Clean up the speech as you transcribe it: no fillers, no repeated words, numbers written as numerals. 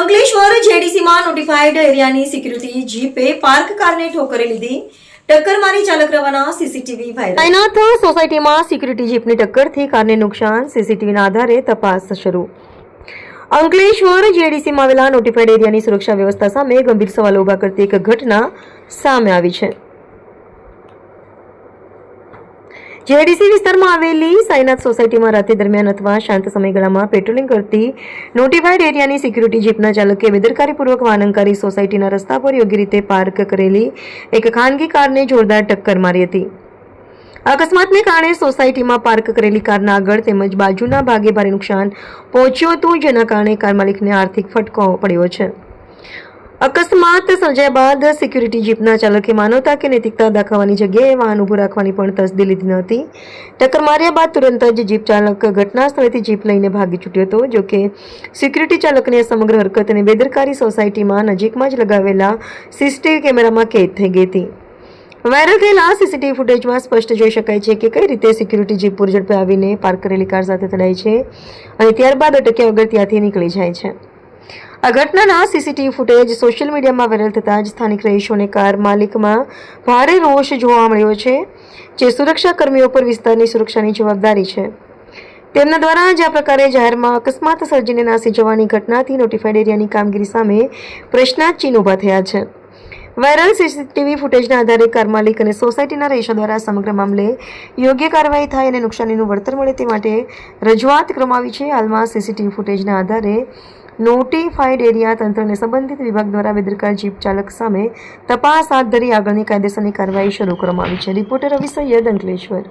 Ankleshwar જેડીસીમાં notified એરિયાની security GPay park કારને ઠોકરે લીધી, ટક્કર મારી ચાલક રવાના, સીસીટીવી વાયરલ। તૈનાત સોસાયટીમાં સિક્યુરિટી જીપની ટક્કરથી કારને નુકસાન, સીસીટીવીના આધારે તપાસ શરૂ। અંકલેશ્વર જેડીસીમાં આવેલા નોટિફાઈડ એરિયાની સુરક્ષા વ્યવસ્થા સામે ગંભીર સવાલો ઉભા કરતી એક ઘટના સામે આવી છે। જેડીસી વિસ્તારમાં આવેલી સાઈનાથ સોસાયટીમાં રાત્રિ દરમિયાન અથવા શાંત સમયગાળામાં પેટ્રોલિંગ કરતી નોટિફાઈડ એરિયાની સિક્યુરિટી જીપના ચાલકે બેદરકારીપૂર્વક વાહન અંકારી સોસાયટીના રસ્તા પર યોગ્ય રીતે પાર્ક કરેલી એક ખાનગી કારને જોરદાર ટક્કર મારી હતી। અકસ્માતને કારણે સોસાયટીમાં પાર્ક કરેલી કારના આગળ તેમજ બાજુના ભાગે ભારે નુકસાન પહોંચ્યું હતું, જેના કારણે કાર માલિકને આર્થિક ફટકો પડ્યો છે। અકસ્માત સર્જાયા બાદ સિક્યુરિટી જીપના ચાલકે માનવતા કે નૈતિકતા દાખવવાની જગ્યાએ વાહન ઊભું રાખવાની પણ તસદી લીધી ન હતી। ટક્કર માર્યા બાદ તુરંત જ જીપ ચાલક ઘટના સ્થળેથી જીપ લઈને ભાગી છૂટ્યો હતો। જોકે સિક્યુરિટી ચાલકની સમગ્ર હરકત અને બેદરકારી સોસાયટીમાં નજીકમાં જ લગાવેલા સીસીટીવી કેમેરામાં કેદ થઈ ગઈ હતી। વાયરલ થયેલા સીસીટીવી ફૂટેજમાં સ્પષ્ટ જોઈ શકાય છે કે કઈ રીતે સિક્યુરિટી જીપ પૂર ઝડપે આવીને પાર્ક કરેલી કાર સાથે અથડાય છે અને ત્યારબાદ અટક્યા વગર ત્યાંથી નીકળી જાય છે। આ ઘટનાના સીસીટીવી ફૂટેજ સોશિયલ મીડિયામાં વાયરલ થતાં જ સ્થાનિક રહીશોને કાર માલિકમાં ભારે રોષ જોવા મળ્યો છે, જે સુરક્ષા કર્મીઓ પર વિસ્તારની સુરક્ષાની જવાબદારી છે। તેમના દ્વારા જ આ પ્રકારે જાહેરમાં અકસ્માત સર્જીને નાસી જવાની ઘટનાથી નોટિફાઈડ એરિયાની કામગીરી સામે પ્રશ્નાર્થ ઊભા થયા છે। વાયરલ સીસીટીવી ફૂટેજના આધારે કાર માલિક અને સોસાયટીના રહીશો દ્વારા સમગ્ર મામલે યોગ્ય કાર્યવાહી થાય અને નુકસાનીનું વળતર મળે તે માટે રજૂઆત કરવામાં આવી છે। હાલમાં સીસીટીવી ફૂટેજના આધારે નોટિફાઈડ એરિયા તંત્ર અને સંબંધિત વિભાગ દ્વારા બેદરકાર જીપ ચાલક સામે તપાસ હાથ ધરી આગળની કાયદેસરની કાર્યવાહી શરૂ કરવામાં આવી છે। રિપોર્ટર રવિ સૈયદ, અંકલેશ્વર।